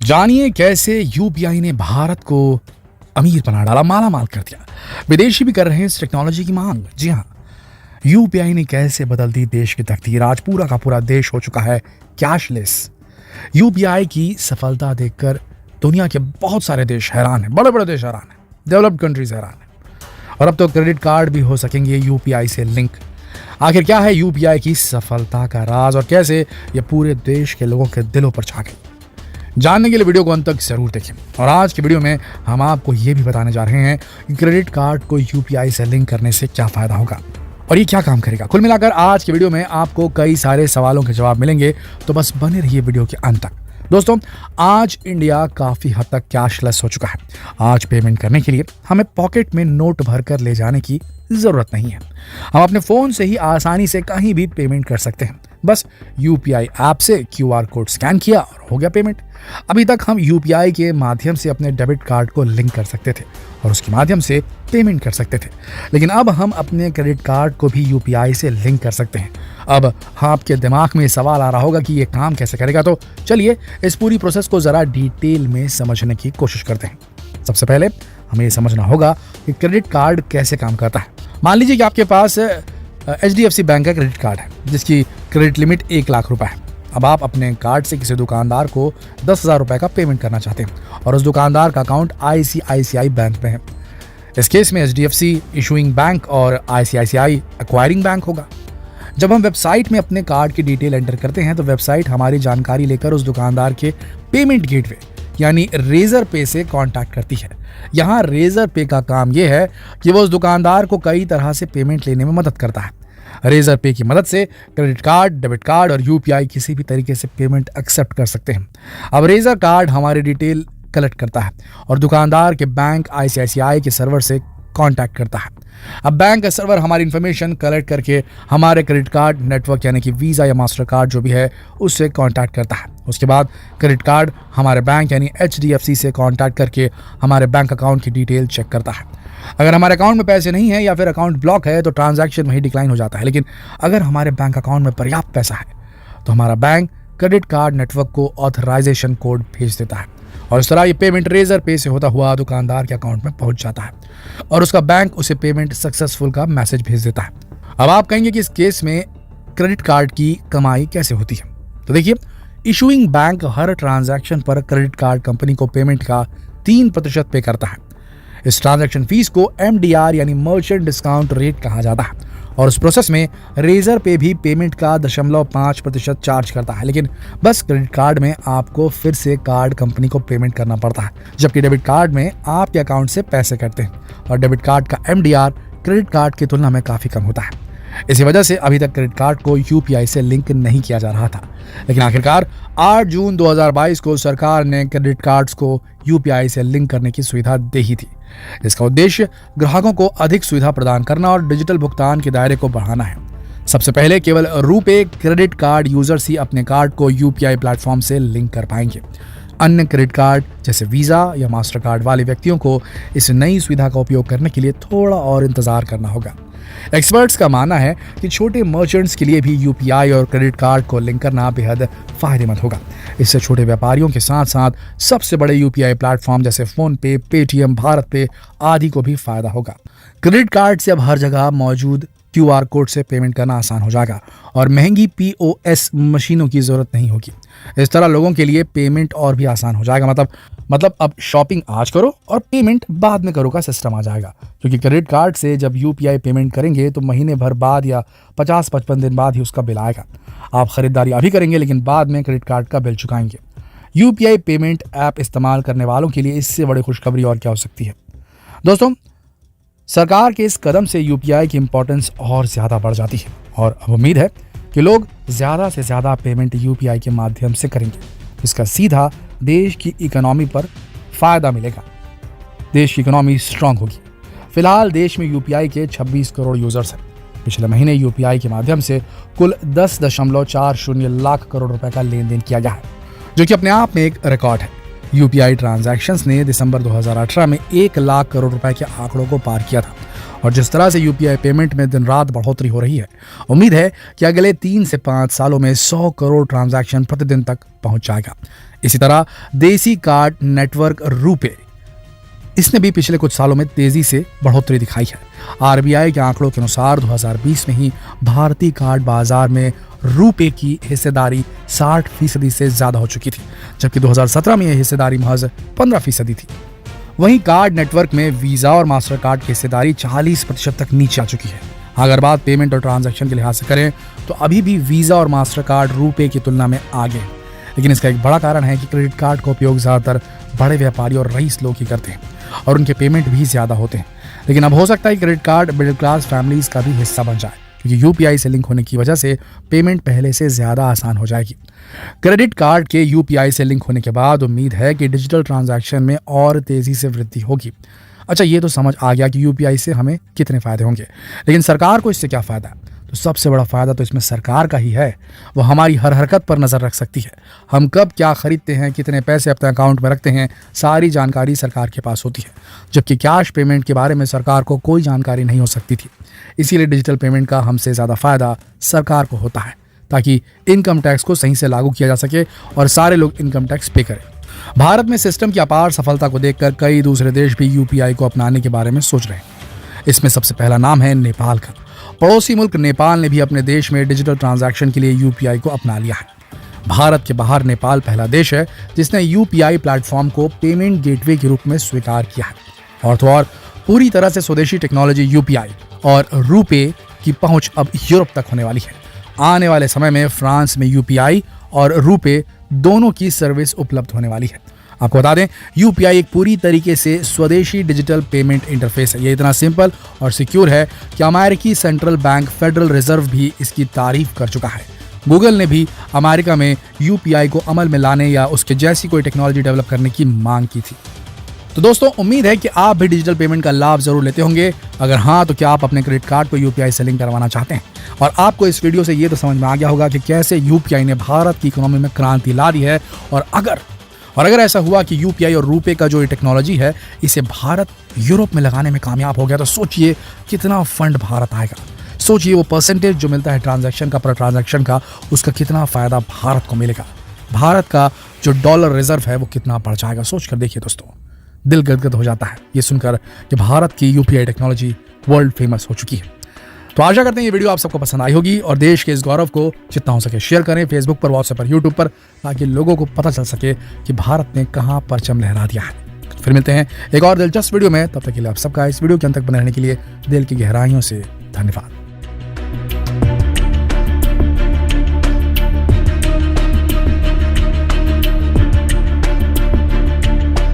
जानिए कैसे यूपीआई ने भारत को अमीर बना डाला, माला माल कर दिया। विदेशी भी कर रहे हैं इस टेक्नोलॉजी की मांग। जी हाँ, यूपीआई ने कैसे बदल दी देश की तकदीर। आज पूरा का पूरा देश हो चुका है कैशलेस। यूपीआई की सफलता देखकर दुनिया के बहुत सारे देश हैरान हैं, बड़े बड़े देश हैरान हैं, डेवलप्ड कंट्रीज हैरान हैं। और अब तो क्रेडिट कार्ड भी हो सकेंगे यूपीआई से लिंक। आखिर क्या है यूपीआई की सफलता का राज और कैसे ये पूरे देश के लोगों के दिलों पर छा गई, जानने के लिए वीडियो को अंत तक जरूर देखें। और आज की वीडियो में हम आपको ये भी बताने जा रहे हैं कि क्रेडिट कार्ड को यूपीआई से लिंक करने से क्या फायदा होगा और ये क्या काम करेगा। कुल मिलाकर आज की वीडियो में आपको कई सारे सवालों के जवाब मिलेंगे, तो बस बने रहिए वीडियो के अंत तक। दोस्तों, आज इंडिया काफी हद तक कैशलेस हो चुका है। आज पेमेंट करने के लिए हमें पॉकेट में नोट भरकर ले जाने की जरूरत नहीं है। हम अपने फोन से ही आसानी से कहीं भी पेमेंट कर सकते हैं। बस यूपीआई ऐप से क्यूआर कोड स्कैन किया और हो गया पेमेंट। अभी तक हम यूपीआई के माध्यम से अपने डेबिट कार्ड को लिंक कर सकते थे और उसके माध्यम से पेमेंट कर सकते थे, लेकिन अब हम अपने क्रेडिट कार्ड को भी यूपीआई से लिंक कर सकते हैं। अब आपके दिमाग में सवाल आ रहा होगा कि ये काम कैसे करेगा, तो चलिए इस पूरी प्रोसेस को जरा डिटेल में समझने की कोशिश करते हैं। सबसे पहले हमें ये समझना होगा कि क्रेडिट कार्ड कैसे काम करता है। मान लीजिए कि आपके पास HDFC बैंक का क्रेडिट कार्ड है जिसकी क्रेडिट लिमिट 1 लाख रुपए है। अब आप अपने कार्ड से किसी दुकानदार को 10,000 रुपए का पेमेंट करना चाहते हैं और उस दुकानदार का अकाउंट ICICI बैंक में है। इस केस में HDFC इशूइंग बैंक और ICICI एक्वायरिंग बैंक होगा। जब हम वेबसाइट में अपने कार्ड की डिटेल एंटर करते हैं तो वेबसाइट हमारी जानकारी लेकर उस दुकानदार के पेमेंट गेटवे यानी रेजर पे से कांटेक्ट करती है। यहाँ रेजर पे का काम यह है कि वो उस दुकानदार को कई तरह से पेमेंट लेने में मदद करता है। रेजर पे की मदद से क्रेडिट कार्ड, डेबिट कार्ड और यूपीआई किसी भी तरीके से पेमेंट एक्सेप्ट कर सकते हैं। अब रेजर कार्ड हमारी डिटेल कलेक्ट करता है और दुकानदार के बैंक ICICI के सर्वर से कांटेक्ट करता है। अब बैंक का सर्वर हमारी इंफॉर्मेशन कलेक्ट करके हमारे क्रेडिट कार्ड नेटवर्क यानी कि वीज़ा या मास्टर कार्ड जो भी है उससे कांटेक्ट करता है। उसके बाद क्रेडिट कार्ड हमारे बैंक यानी HDFC से कांटेक्ट करके हमारे बैंक अकाउंट की डिटेल चेक करता है। अगर हमारे अकाउंट में पैसे नहीं है या फिर अकाउंट ब्लॉक है तो ट्रांजैक्शन वहीं डिक्लाइन हो जाता है, लेकिन अगर हमारे बैंक अकाउंट में पर्याप्त पैसा है तो हमारा बैंक क्रेडिट कार्ड नेटवर्क को ऑथराइजेशन कोड भेज देता है और इस तरह ये पेमेंट रेजर पे से होता हुआ दुकानदार के अकाउंट में पहुंच जाता है और उसका बैंक उसे पेमेंट सक्सेसफुल का मैसेज भेज देता है। अब आप कहेंगे कि इस केस में क्रेडिट कार्ड की कमाई कैसे होती है, तो देखिए, इशूइंग बैंक हर ट्रांजैक्शन पर क्रेडिट कार्ड कंपनी को पेमेंट का 3% पे करता है। इस ट्रांजैक्शन फीस को MDR यानी मर्चेंट डिस्काउंट रेट कहा जाता है और उस प्रोसेस में रेजर पे भी पेमेंट का 0.5% चार्ज करता है, लेकिन बस क्रेडिट कार्ड में आपको फिर से कार्ड कंपनी को पेमेंट करना पड़ता है, जबकि डेबिट कार्ड में आपके अकाउंट से पैसे कटते हैं और डेबिट कार्ड का MDR क्रेडिट कार्ड की तुलना में काफ़ी कम होता है। इसी वजह से अभी तक क्रेडिट कार्ड को यूपीआई से लिंक नहीं किया जा रहा था, लेकिन आखिरकार 8 जून 2022 को सरकार ने क्रेडिट कार्ड्स को यूपीआई से लिंक करने की सुविधा दे ही थी। इसका उद्देश्य ग्राहकों को अधिक सुविधा प्रदान करना और डिजिटल भुगतान के दायरे को बढ़ाना है। सबसे पहले केवल रुपे क्रेडिट कार्ड यूजर्स ही अपने कार्ड को यूपीआई प्लेटफॉर्म से लिंक कर पाएंगे। अन्य क्रेडिट कार्ड जैसे वीज़ा या मास्टर कार्ड वाले व्यक्तियों को इस नई सुविधा का उपयोग करने के लिए थोड़ा और इंतजार करना होगा। एक्सपर्ट्स का मानना है कि छोटे मर्चेंट्स के लिए भी यूपीआई और क्रेडिट कार्ड को लिंक करना बेहद फायदेमंद होगा। इससे छोटे व्यापारियों के साथ साथ सबसे बड़े यूपीआई प्लेटफॉर्म जैसे फोन पे, पेटीएम, भारत पे आदि को भी फायदा होगा। क्रेडिट कार्ड से अब हर जगह मौजूद क्यूआर कोड से पेमेंट करना आसान हो जाएगा और महंगी POS मशीनों की जरूरत नहीं होगी। इस तरह लोगों के लिए पेमेंट और भी आसान हो जाएगा। मतलब अब शॉपिंग आज करो और पेमेंट बाद में करो का सिस्टम आ जाएगा, क्योंकि क्रेडिट कार्ड से जब यूपीआई पेमेंट करेंगे तो महीने भर बाद या 50-55 दिन बाद ही उसका बिल आएगा। आप खरीदारी अभी करेंगे लेकिन बाद में क्रेडिट कार्ड का बिल चुकाएंगे। यूपीआई पेमेंट ऐप इस्तेमाल करने वालों के लिए इससे बड़ी खुशखबरी और क्या हो सकती है। दोस्तों, सरकार के इस कदम से यूपीआई की इंपॉर्टेंस और ज़्यादा बढ़ जाती है और अब उम्मीद है कि लोग ज़्यादा से ज़्यादा पेमेंट यूपीआई के माध्यम से करेंगे। इसका सीधा देश की इकोनॉमी पर फायदा मिलेगा, देश की इकोनॉमी स्ट्रांग होगी। फिलहाल देश में यूपीआई के 26 करोड़ यूजर्स हैं। पिछले महीने यूपीआई के माध्यम से कुल 10.40 लाख करोड़ रुपए का लेन देन किया गया है, जो कि अपने आप में एक रिकॉर्ड है। यूपीआई ट्रांजैक्शंस ने दिसंबर 2018 में 1 लाख करोड़ रुपए के आंकड़ों को पार किया था और जिस तरह से यूपीआई पेमेंट में दिन रात बढ़ोतरी हो रही है, उम्मीद है कि अगले 3 से 5 सालों में 100 करोड़ ट्रांजैक्शन प्रतिदिन तक पहुंच जाएगा। इसी तरह देसी कार्ड नेटवर्क रुपे, इसने भी पिछले कुछ सालों में तेजी से बढ़ोतरी दिखाई है। आरबीआई के आंकड़ों के अनुसार 2020 में ही भारतीय कार्ड बाजार में रुपे की हिस्सेदारी 60% से ज्यादा हो चुकी थी, जबकि 2017 में यह हिस्सेदारी महज 15% थी। वहीं कार्ड नेटवर्क में वीजा और मास्टर कार्ड की हिस्सेदारी 40% तक नीचे आ चुकी है। अगर बात पेमेंट और ट्रांजैक्शन के लिहाज से करें तो अभी भी वीजा और मास्टर कार्ड रुपे की तुलना में आगे है, लेकिन इसका एक बड़ा कारण है कि क्रेडिट कार्ड का उपयोग ज्यादातर बड़े व्यापारी और रईस लोग ही करते हैं और उनके पेमेंट भी ज्यादा होते हैं। लेकिन अब हो सकता है कि credit card middle class families का भी हिस्सा बन जाए, क्योंकि यूपीआई से लिंक होने की वजह से पेमेंट पहले से ज्यादा आसान हो जाएगी। क्रेडिट कार्ड के यूपीआई से लिंक होने के बाद उम्मीद है कि डिजिटल ट्रांजैक्शन में और तेजी से वृद्धि होगी। अच्छा, ये तो समझ आ गया कि यूपीआई से हमें कितने फायदे होंगे, लेकिन सरकार को इससे क्या फायदा है? तो सबसे बड़ा फायदा तो इसमें सरकार का ही है। वो हमारी हर हरकत पर नजर रख सकती है। हम कब क्या खरीदते हैं, कितने पैसे अपने अकाउंट में रखते हैं, सारी जानकारी सरकार के पास होती है, जबकि कैश पेमेंट के बारे में सरकार को कोई जानकारी नहीं हो सकती थी। इसीलिए डिजिटल पेमेंट का हमसे ज़्यादा फायदा सरकार को होता है, ताकि इनकम टैक्स को सही से लागू किया जा सके और सारे लोग इनकम टैक्स पे करें। भारत में सिस्टम की अपार सफलता को देखकर कई दूसरे देश भी यूपीआई को अपनाने के बारे में सोच रहे हैं। इसमें सबसे पहला नाम है नेपाल का। पड़ोसी मुल्क नेपाल ने भी अपने देश में डिजिटल ट्रांजैक्शन के लिए यूपीआई को अपना लिया है। भारत के बाहर नेपाल पहला देश है जिसने यूपीआई प्लेटफॉर्म को पेमेंट गेटवे के रूप में स्वीकार किया है। और तो और पूरी तरह से स्वदेशी टेक्नोलॉजी यूपीआई और रुपे की पहुंच अब यूरोप तक होने वाली है। आने वाले समय में फ्रांस में यूपीआई और रुपे दोनों की सर्विस उपलब्ध होने वाली है। आपको बता दें, यूपीआई एक पूरी तरीके से स्वदेशी डिजिटल पेमेंट इंटरफेस है। ये इतना सिंपल और सिक्योर है कि अमेरिकी सेंट्रल बैंक फेडरल रिजर्व भी इसकी तारीफ कर चुका है। गूगल ने भी अमेरिका में यूपीआई को अमल में लाने या उसके जैसी कोई टेक्नोलॉजी डेवलप करने की मांग की थी। तो दोस्तों, उम्मीद है कि आप भी डिजिटल पेमेंट का लाभ जरूर लेते होंगे। अगर हाँ, तो क्या आप अपने क्रेडिट कार्ड को यूपीआई से लिंक करवाना चाहते हैं? और आपको इस वीडियो से ये तो समझ में आ गया होगा कि कैसे यूपीआई ने भारत की इकोनॉमी में क्रांति ला दी है। और अगर ऐसा हुआ कि यूपीआई और रुपे का जो ये टेक्नोलॉजी है इसे भारत यूरोप में लगाने में कामयाब हो गया, तो सोचिए कितना फंड भारत आएगा। सोचिए वो परसेंटेज जो मिलता है ट्रांजैक्शन का, पर ट्रांजैक्शन का, उसका कितना फायदा भारत को मिलेगा। भारत का जो डॉलर रिजर्व है वो कितना बढ़ जाएगा। सोच कर देखिए दोस्तों, दिल गदगद हो जाता है ये सुनकर कि भारत की यूपीआई टेक्नोलॉजी वर्ल्ड फेमस हो चुकी है। तो आशा करते हैं ये वीडियो आप सबको पसंद आई होगी और देश के इस गौरव को जितना हो सके शेयर करें फेसबुक पर, व्हाट्सएप पर, यूट्यूब पर, ताकि लोगों को पता चल सके कि भारत ने कहां परचम लहरा दिया है। फिर मिलते हैं एक और दिलचस्प वीडियो में, तब तक के लिए आप सबका इस वीडियो के अंत तक बने रहने के लिए दिल की गहराइयों से धन्यवाद।